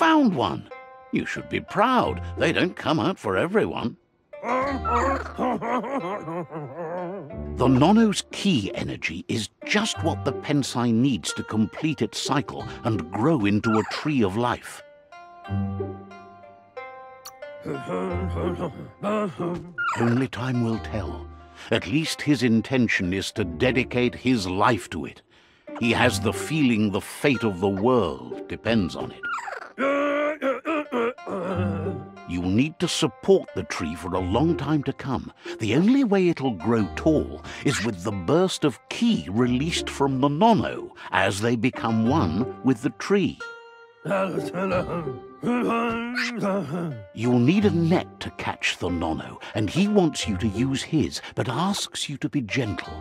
found one. You should be proud. They don't come out for everyone. The Nono's key energy is just what the Pensai needs to complete its cycle and grow into a tree of life. Only time will tell. At least his intention is to dedicate his life to it. He has the feeling the fate of the world depends on it. You'll need to support the tree for a long time to come. The only way it'll grow tall is with the burst of ki released from the Nono as they become one with the tree. You'll need a net to catch the Nono, and he wants you to use his, but asks you to be gentle.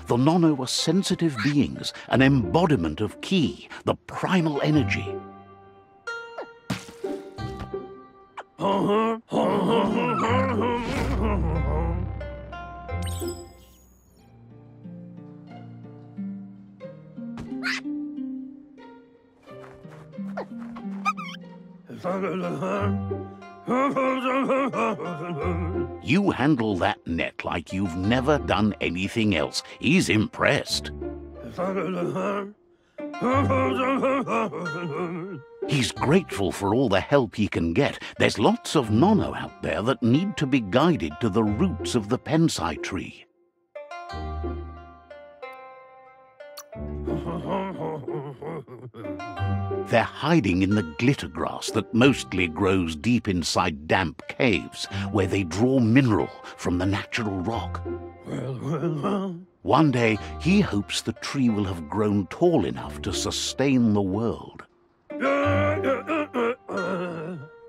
The Nono are sensitive beings, an embodiment of ki, the primal energy. You handle that net like you've never done anything else. He's impressed. He's grateful for all the help he can get. There's lots of Nono out there that need to be guided to the roots of the Pensai tree. They're hiding in the glitter grass that mostly grows deep inside damp caves, where they draw mineral from the natural rock. One day, he hopes the tree will have grown tall enough to sustain the world.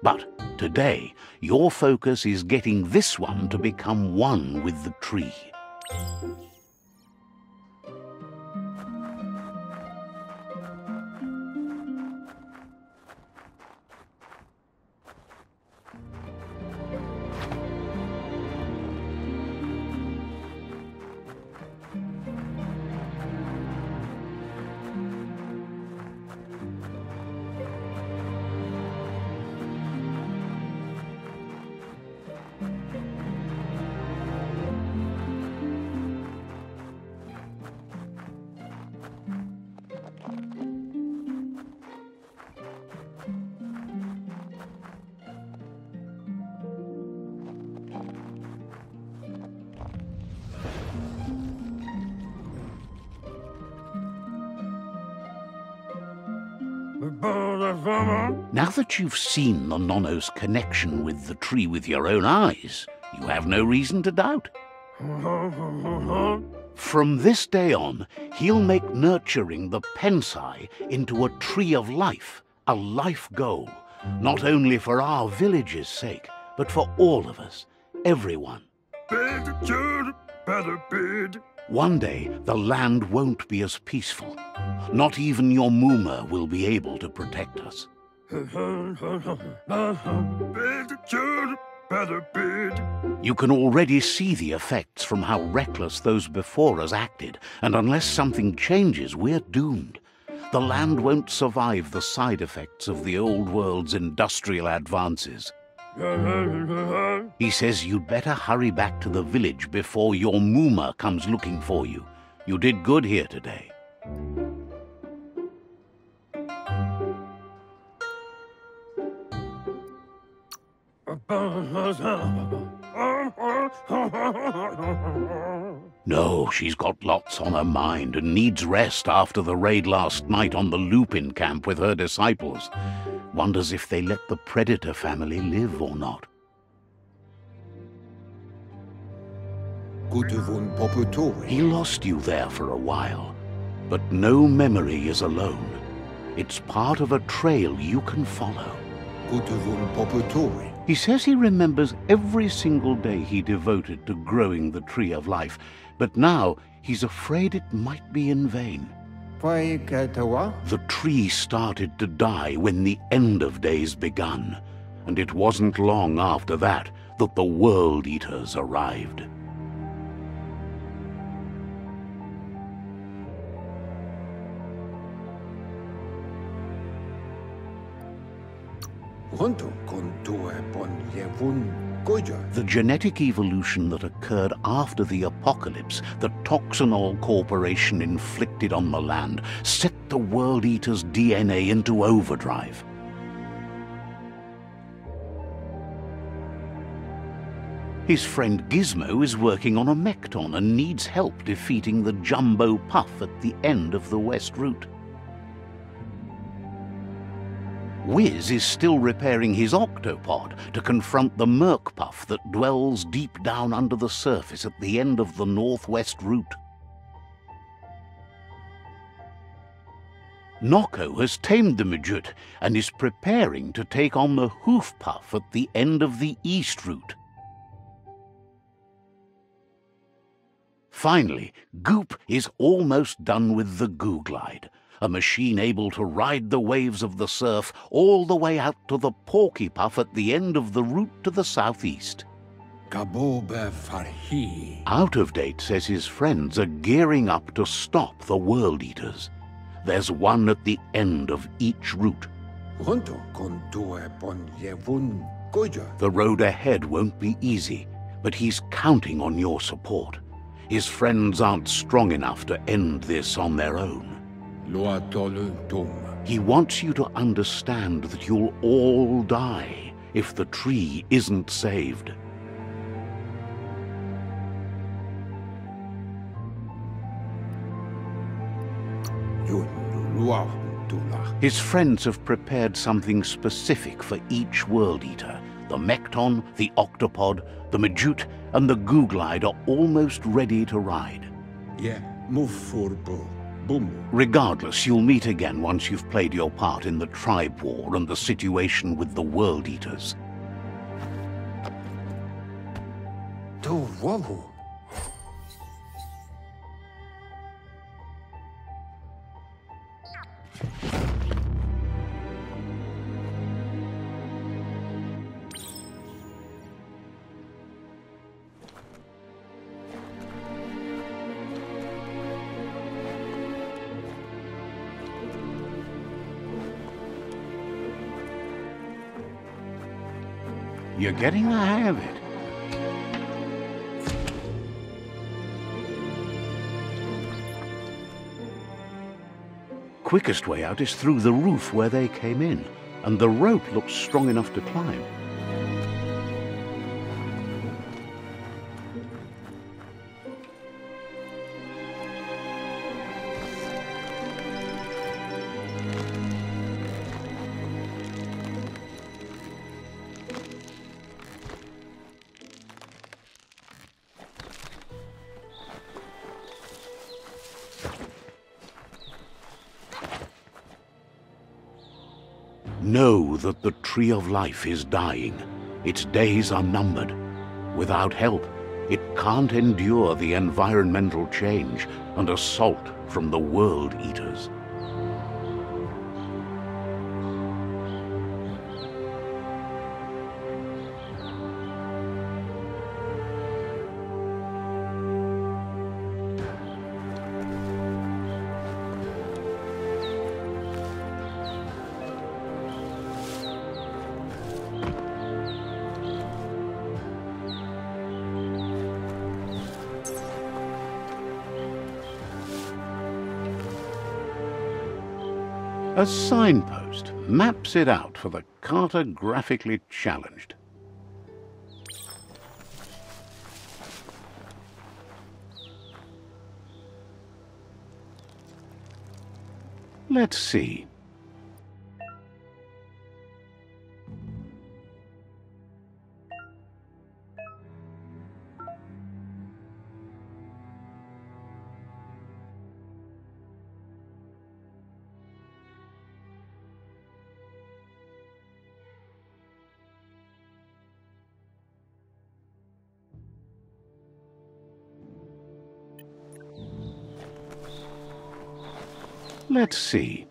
But today, your focus is getting this one to become one with the tree. Now that you've seen the Nono's connection with the tree with your own eyes, you have no reason to doubt. From this day on, he'll make nurturing the Pensai into a tree of life, a life goal, not only for our village's sake, but for all of us, everyone. One day, the land won't be as peaceful. Not even your Muma will be able to protect us. You can already see the effects from how reckless those before us acted, and unless something changes, we're doomed. The land won't survive the side effects of the old world's industrial advances. He says you'd better hurry back to the village before your Muma comes looking for you. You did good here today. No, she's got lots on her mind and needs rest after the raid last night on the Lupin camp with her disciples. Wonders if they let the Predator family live or not. He lost you there for a while, but no memory is alone. It's part of a trail you can follow. He says he remembers every single day he devoted to growing the Tree of Life, but now he's afraid it might be in vain. The tree started to die when the end of days begun, and it wasn't long after that that the World Eaters arrived. The genetic evolution that occurred after the apocalypse that Toxanol Corporation inflicted on the land set the World Eater's DNA into overdrive. His friend Gizmo is working on a Mekton and needs help defeating the Jumbo Puff at the end of the West Route. Wiz is still repairing his octopod to confront the Merc Puff that dwells deep down under the surface at the end of the Northwest Route. Nocco has tamed the Midget and is preparing to take on the Hoof Puff at the end of the East Route. Finally, Goop is almost done with the Goo Glide, a machine able to ride the waves of the surf all the way out to the Porky Puff at the end of the route to the southeast. Out of Date says his friends are gearing up to stop the World Eaters. There's one at the end of each route. The road ahead won't be easy, but he's counting on your support. His friends aren't strong enough to end this on their own. He wants you to understand that you'll all die if the tree isn't saved. His friends have prepared something specific for each World Eater. The Mekton, the Octopod, the Majute, and the Goo Glide are almost ready to ride. Regardless, you'll meet again once you've played your part in the tribe war and the situation with the World Eaters. You're getting the hang of it. Quickest way out is through the roof where they came in, and the rope looks strong enough to climb. Know that the Tree of Life is dying. Its days are numbered. Without help, it can't endure the environmental change and assault from the World Eaters. A signpost maps it out for the cartographically challenged. Let's see. Let's see.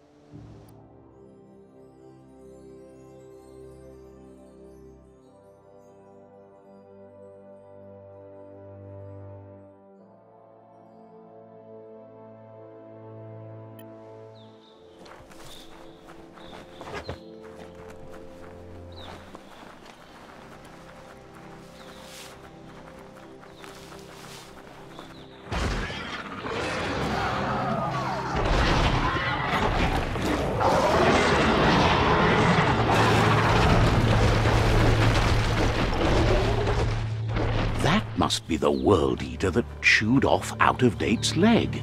must be the World Eater that chewed off Out-of-Date's leg.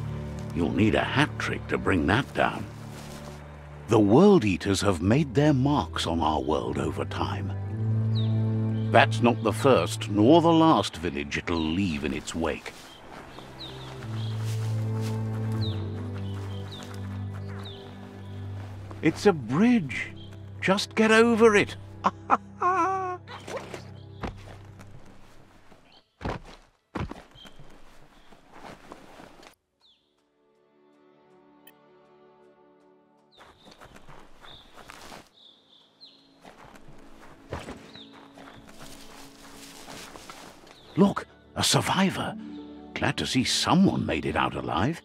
You'll need a hat trick to bring that down. The World Eaters have made their marks on our world over time. That's not the first nor the last village it'll leave in its wake. It's a bridge. Just get over it. Look, a survivor. Glad to see someone made it out alive.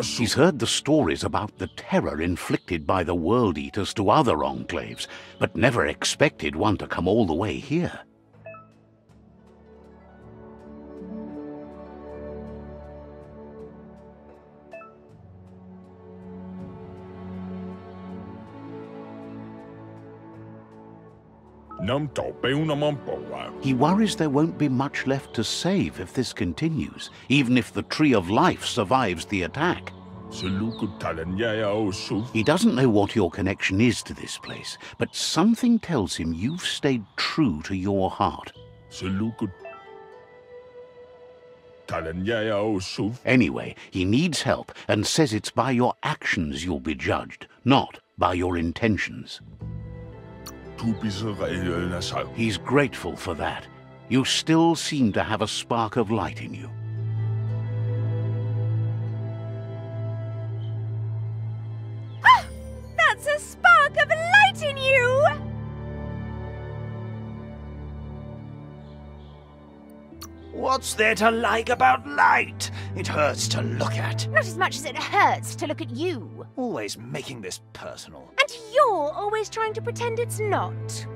He's heard the stories about the terror inflicted by the World Eaters to other enclaves, but never expected one to come all the way here. He worries there won't be much left to save if this continues, even if the Tree of Life survives the attack. He doesn't know what your connection is to this place, but something tells him you've stayed true to your heart. Anyway, he needs help and says it's by your actions you'll be judged, not by your intentions. He's grateful for that. You still seem to have a spark of light in you. Ah! That's a spark of light in you! What's there to like about light? It hurts to look at. Not as much as it hurts to look at you. Always making this personal. And you're always trying to pretend it's not.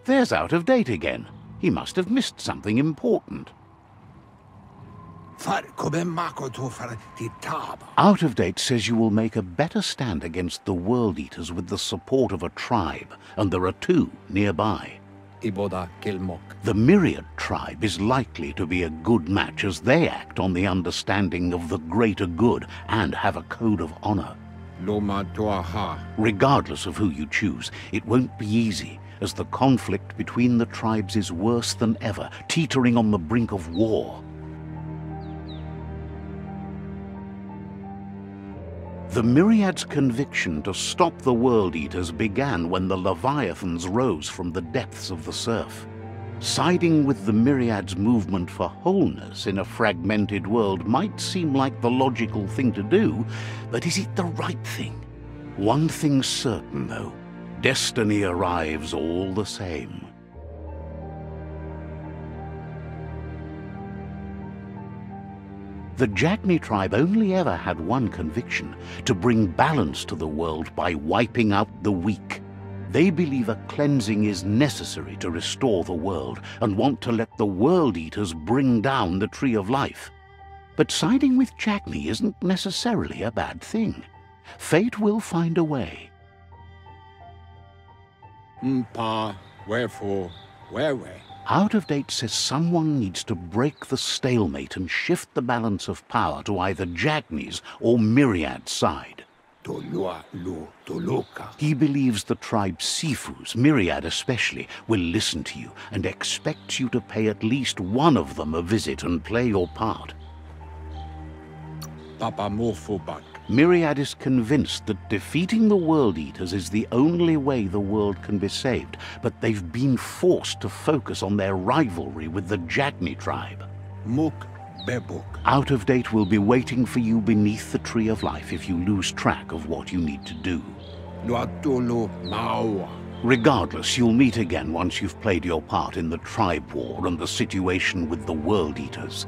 There's Out-of-Date again. He must have missed something important. Out-of-Date says you will make a better stand against the World Eaters with the support of a tribe, and there are two nearby. The Myriad tribe is likely to be a good match as they act on the understanding of the greater good and have a code of honor. Regardless of who you choose, it won't be easy, as the conflict between the tribes is worse than ever, teetering on the brink of war. The Myriad's conviction to stop the World Eaters began when the Leviathans rose from the depths of the surf. Siding with the Myriad's movement for wholeness in a fragmented world might seem like the logical thing to do, but is it the right thing? One thing's certain, though. Destiny arrives all the same. The Jagni tribe only ever had one conviction: to bring balance to the world by wiping out the weak. They believe a cleansing is necessary to restore the world and want to let the World Eaters bring down the Tree of Life. But siding with Jagni isn't necessarily a bad thing. Fate will find a way. Wherefore, whereway? Out-of-Date says someone needs to break the stalemate and shift the balance of power to either Jagni's or Myriad's side. He believes the tribe Sifus, Myriad especially, will listen to you and expects you to pay at least one of them a visit and play your part. Myriad is convinced that defeating the World Eaters is the only way the world can be saved, but they've been forced to focus on their rivalry with the Jagni tribe. Out-of-Date will be waiting for you beneath the Tree of Life if you lose track of what you need to do. Regardless, you'll meet again once you've played your part in the tribe war and the situation with the World Eaters.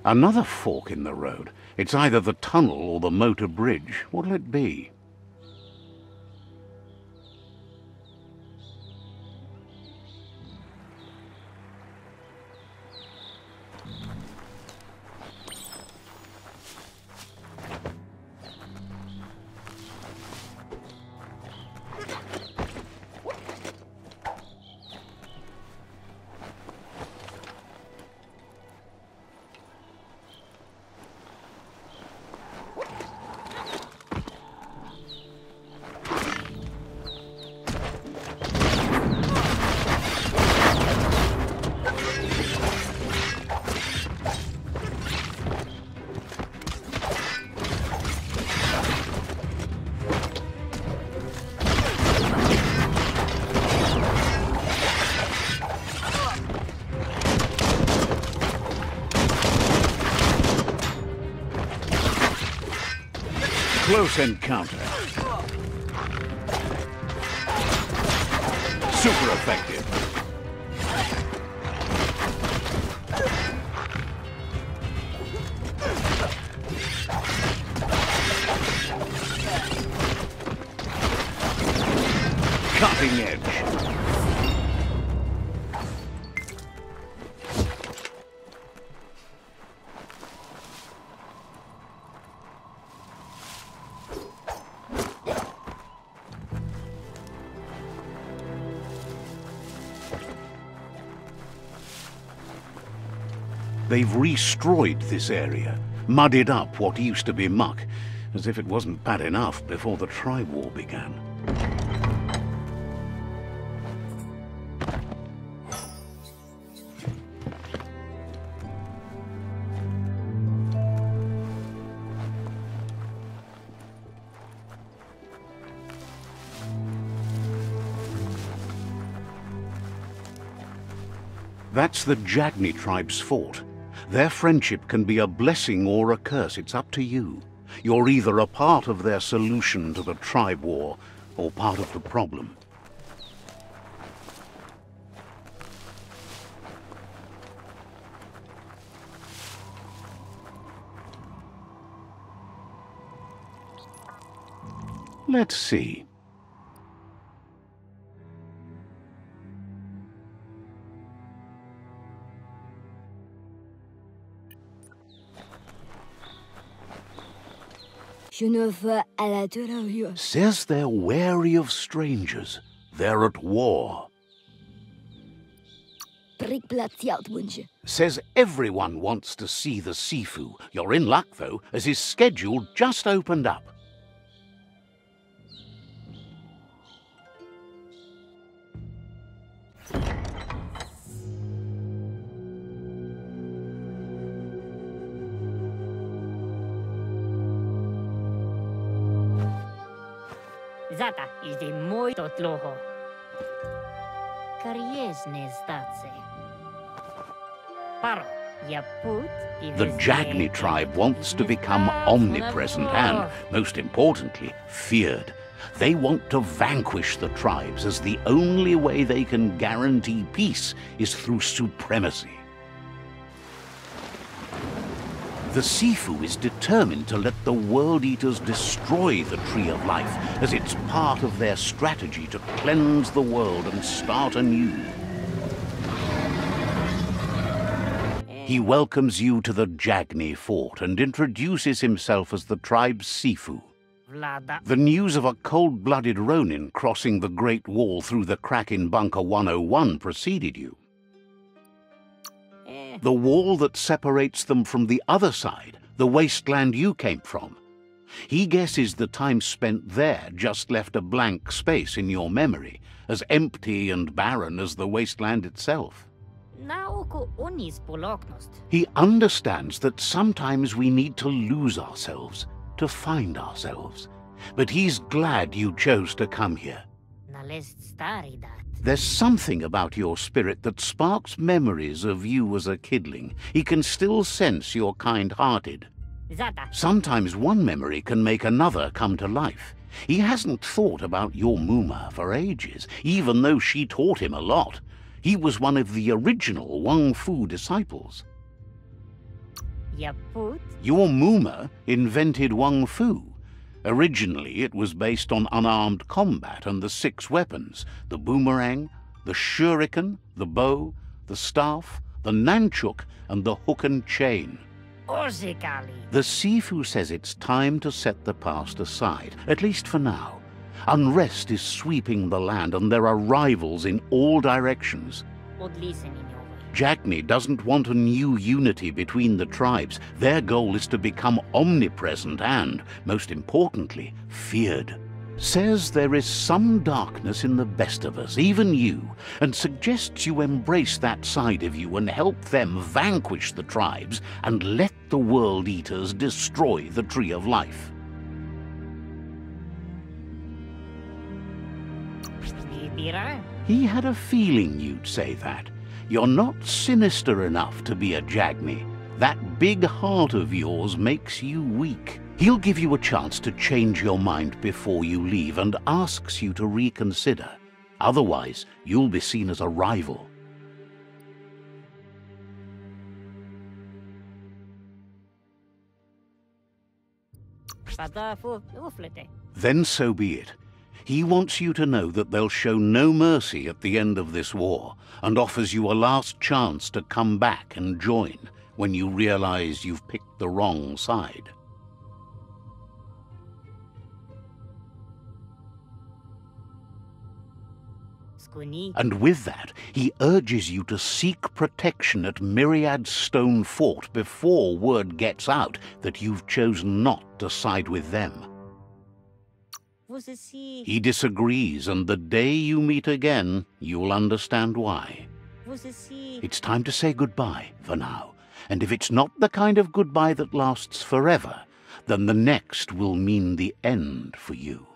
Another fork in the road. It's either the tunnel or the motor bridge. What'll it be? Close encounter. Super effective. Cutting edge. They've destroyed this area, muddied up what used to be muck, as if it wasn't bad enough before the tribe war began. That's the Jagni tribe's fort. Their friendship can be a blessing or a curse. It's up to you. You're either a part of their solution to the tribe war or part of the problem. Let's see. Says they're wary of strangers. They're at war. Says everyone wants to see the Sifu. You're in luck, though, as his schedule just opened up. Zata idzie mój to tloho. Kariesne stace. Paro, ja put The Jagni tribe wants to become omnipresent and, most importantly, feared. They want to vanquish the tribes, as the only way they can guarantee peace is through supremacy. The Sifu is determined to let the World Eaters destroy the Tree of Life, as it's part of their strategy to cleanse the world and start anew. He welcomes you to the Jagni fort and introduces himself as the tribe's Sifu. The news of a cold-blooded Ronin crossing the Great Wall through the crack in Bunker 101 preceded you. The wall that separates them from the other side, the wasteland you came from. He guesses the time spent there just left a blank space in your memory, as empty and barren as the wasteland itself. He understands that sometimes we need to lose ourselves to find ourselves, but he's glad you chose to come here. There's something about your spirit that sparks memories of you as a kidling. He can still sense you're kind-hearted. Sometimes one memory can make another come to life. He hasn't thought about your Muma for ages, even though she taught him a lot. He was one of the original Wang Fu disciples. Your Muma invented Wang Fu. Originally, it was based on unarmed combat and the 6 weapons: the boomerang, the shuriken, the bow, the staff, the nunchuk, and the hook and chain. The Sifu says it's time to set the past aside, at least for now. Unrest is sweeping the land, and there are rivals in all directions. Jagni doesn't want a new unity between the tribes. Their goal is to become omnipresent and, most importantly, feared. Says there is some darkness in the best of us, even you, and suggests you embrace that side of you and help them vanquish the tribes and let the World Eaters destroy the Tree of Life. He had a feeling you'd say that. You're not sinister enough to be a Jagni. That big heart of yours makes you weak. He'll give you a chance to change your mind before you leave and asks you to reconsider. Otherwise, you'll be seen as a rival. Then so be it. He wants you to know that they'll show no mercy at the end of this war, and offers you a last chance to come back and join when you realize you've picked the wrong side. And with that, he urges you to seek protection at Myriad Stone Fort before word gets out that you've chosen not to side with them. He disagrees, and the day you meet again, you'll understand why. It's time to say goodbye for now, and if it's not the kind of goodbye that lasts forever, then the next will mean the end for you.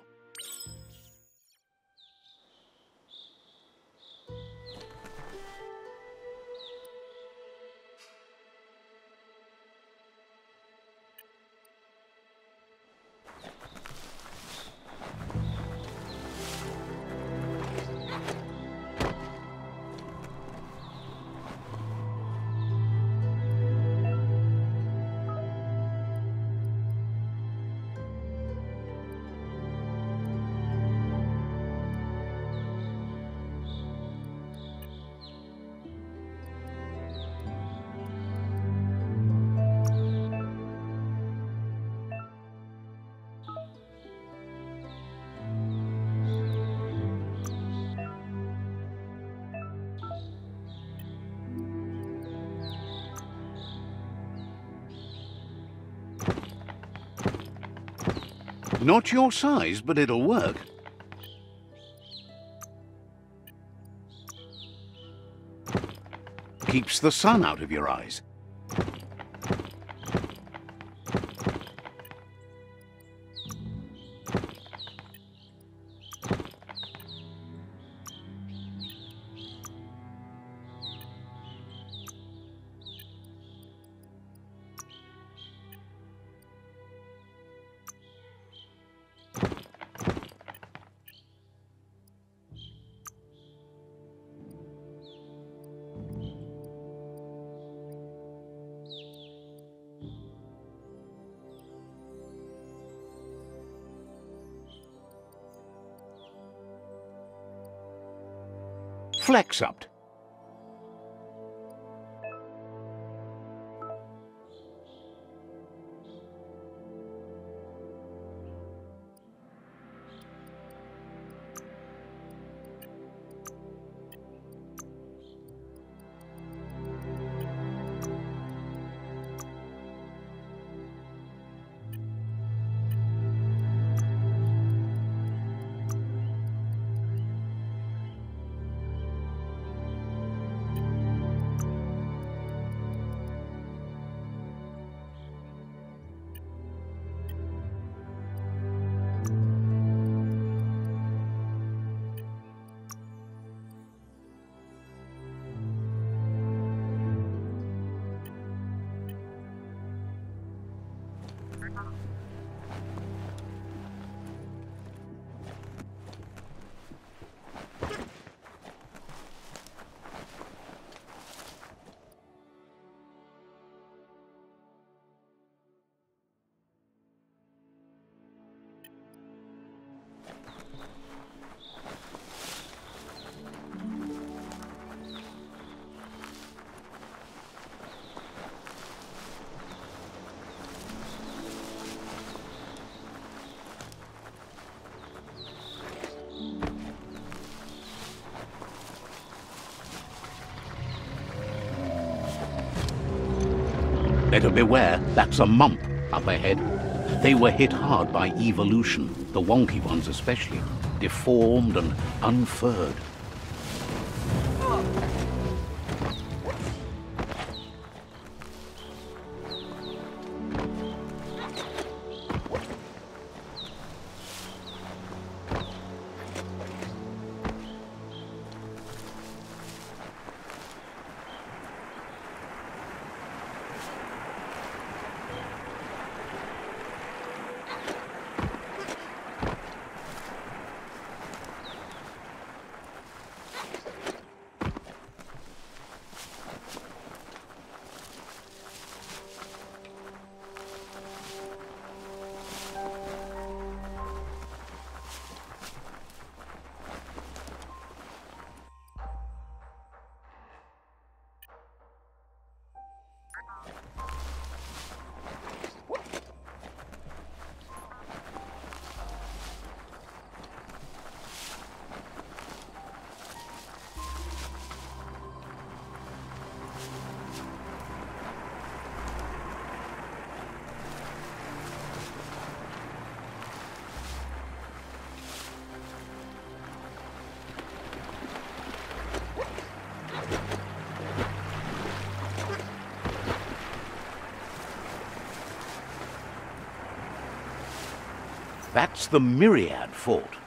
Not your size, but it'll work. Keeps the sun out of your eyes. flex up. Better beware, that's a mump up ahead. They were hit hard by evolution, the wonky ones especially, deformed and unfurred. That's the Myriad Fort.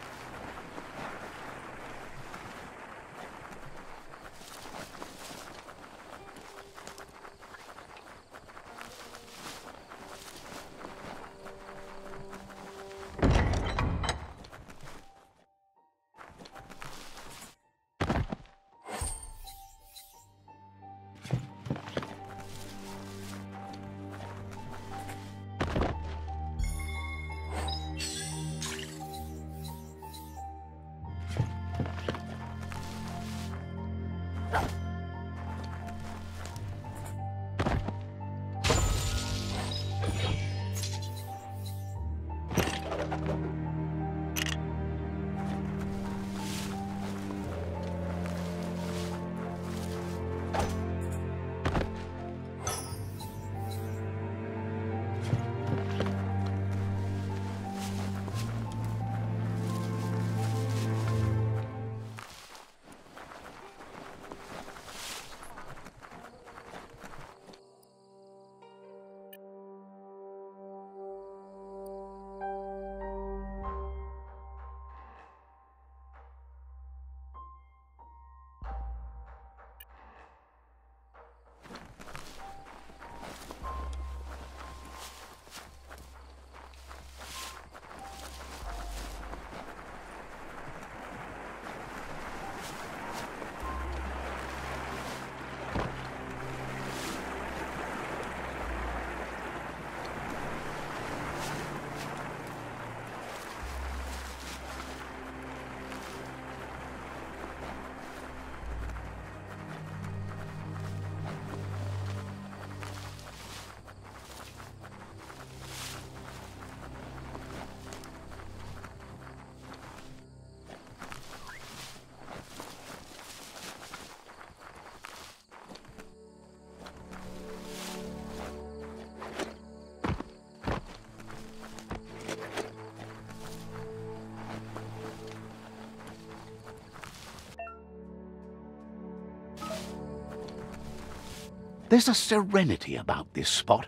There's a serenity about this spot.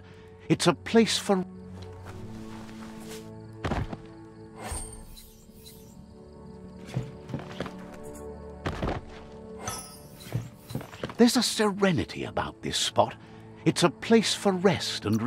It's a place for... There's a serenity about this spot. It's a place for rest and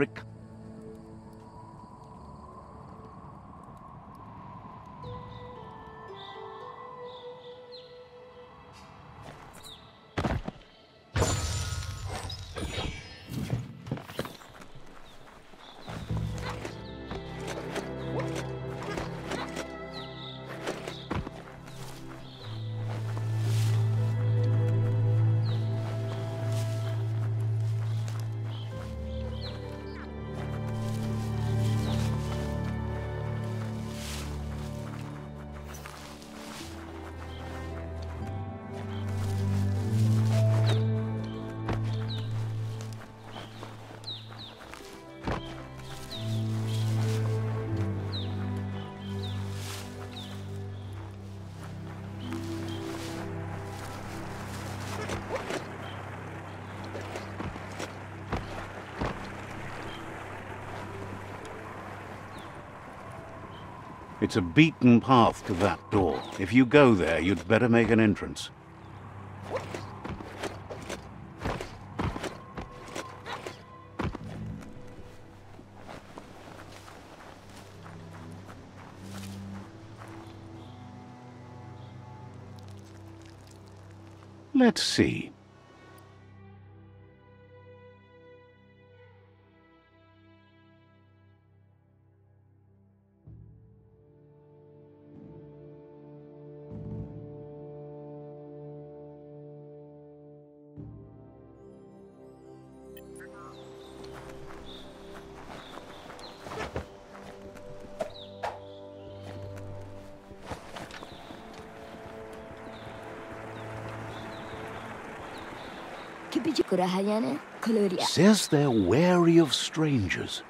It's a beaten path to that door. If you go there, you'd better make an entrance. Let's see. Says they're wary of strangers.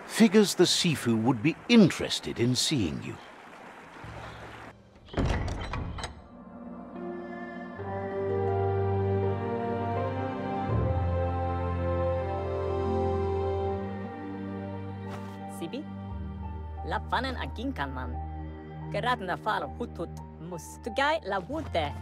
Figures the Sifu would be interested in seeing you. Sibi? La fanen agin kan man. Geradna fal hutut mus. Tugai la wute.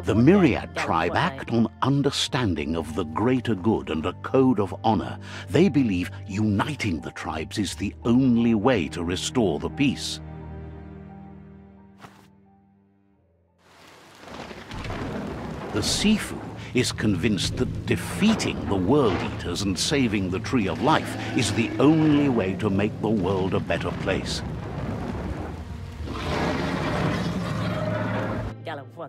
The Myriad tribe act on understanding of the greater good and a code of honor. They believe uniting the tribes is the only way to restore the peace. The Sifu is convinced that defeating the World Eaters and saving the Tree of Life is the only way to make the world a better place.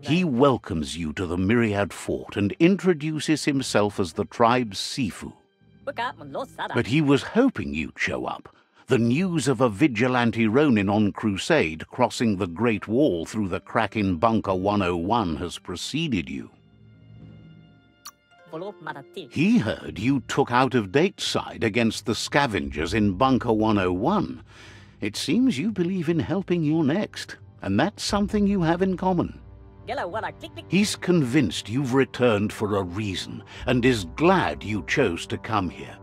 He welcomes you to the Myriad Fort and introduces himself as the tribe's Sifu. But he was hoping you'd show up. The news of a vigilante Ronin on crusade crossing the Great Wall through the crack in Bunker 101 has preceded you. He heard you took out-of-date side against the scavengers in Bunker 101. It seems you believe in helping your next, and that's something you have in common. He's convinced you've returned for a reason and is glad you chose to come here.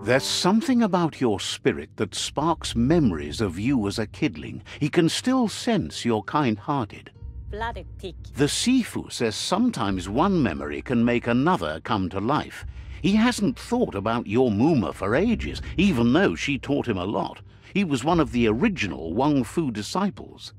There's something about your spirit that sparks memories of you as a kidling. He can still sense you're kind-hearted. The Sifu says sometimes one memory can make another come to life. He hasn't thought about your Muma for ages, even though she taught him a lot. He was one of the original Wang Fu disciples.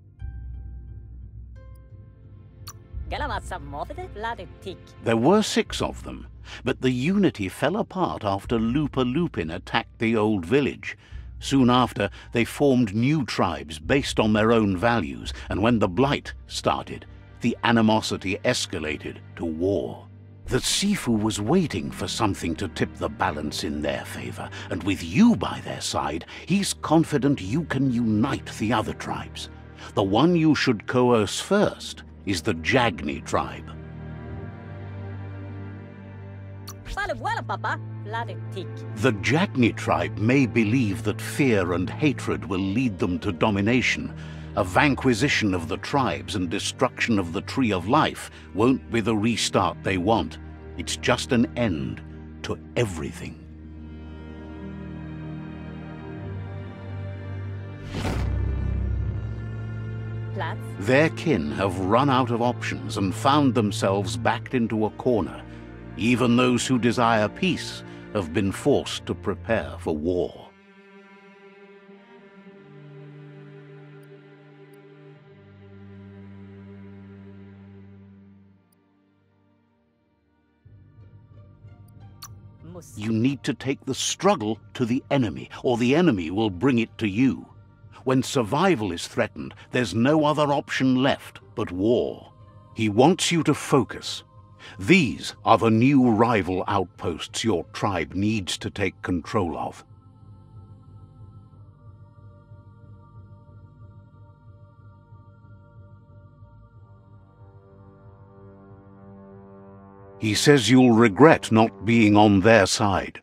There were 6 of them, but the unity fell apart after Lupa Lupin attacked the old village. Soon after, they formed new tribes based on their own values, and when the Blight started, the animosity escalated to war. The Sifu was waiting for something to tip the balance in their favor, and with you by their side, he's confident you can unite the other tribes. The one you should coerce first is the Jagni tribe. The Jagni tribe may believe that fear and hatred will lead them to domination. A vanquisition of the tribes and destruction of the Tree of Life won't be the restart they want. It's just an end to everything. Platz? Their kin have run out of options and found themselves backed into a corner. Even those who desire peace have been forced to prepare for war. You need to take the struggle to the enemy, or the enemy will bring it to you. When survival is threatened, there's no other option left but war. He wants you to focus. These are the new rival outposts your tribe needs to take control of. He says you'll regret not being on their side.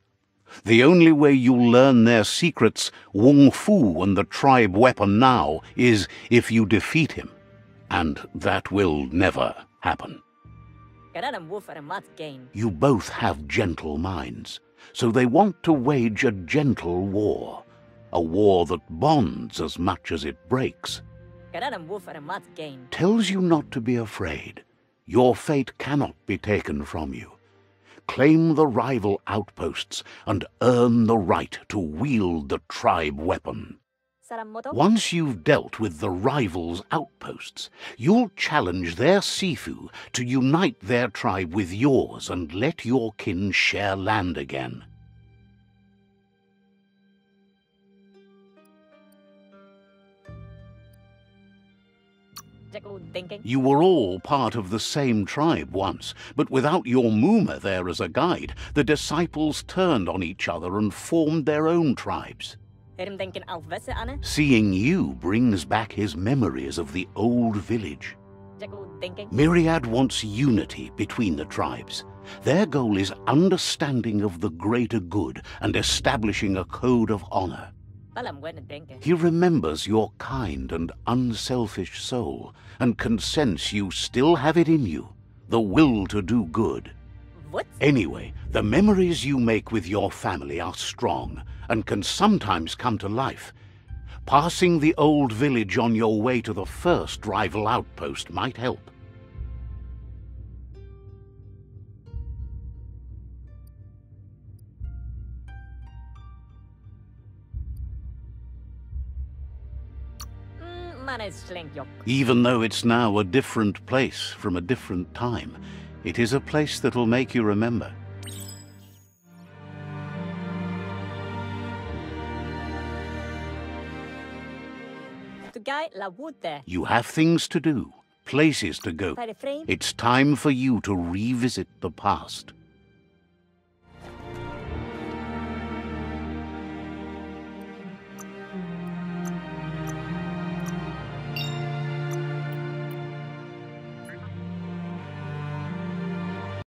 The only way you'll learn their secrets, Wung Fu and the tribe weapon now, is if you defeat him. And that will never happen. You both have gentle minds, so they want to wage a gentle war. A war that bonds as much as it breaks. Tells you not to be afraid. Your fate cannot be taken from you. Claim the rival outposts and earn the right to wield the tribe weapon. Once you've dealt with the rivals' outposts, you'll challenge their Sifu to unite their tribe with yours and let your kin share land again. You were all part of the same tribe once, but without your Muma there as a guide, the disciples turned on each other and formed their own tribes. Seeing you brings back his memories of the old village. Myriad wants unity between the tribes. Their goal is understanding of the greater good and establishing a code of honor. He remembers your kind and unselfish soul, and can sense you still have it in you, the will to do good. What? Anyway, the memories you make with your family are strong, and can sometimes come to life. Passing the old village on your way to the first rival outpost might help. Even though it's now a different place from a different time, it is a place that'll make you remember. You have things to do, places to go. It's time for you to revisit the past.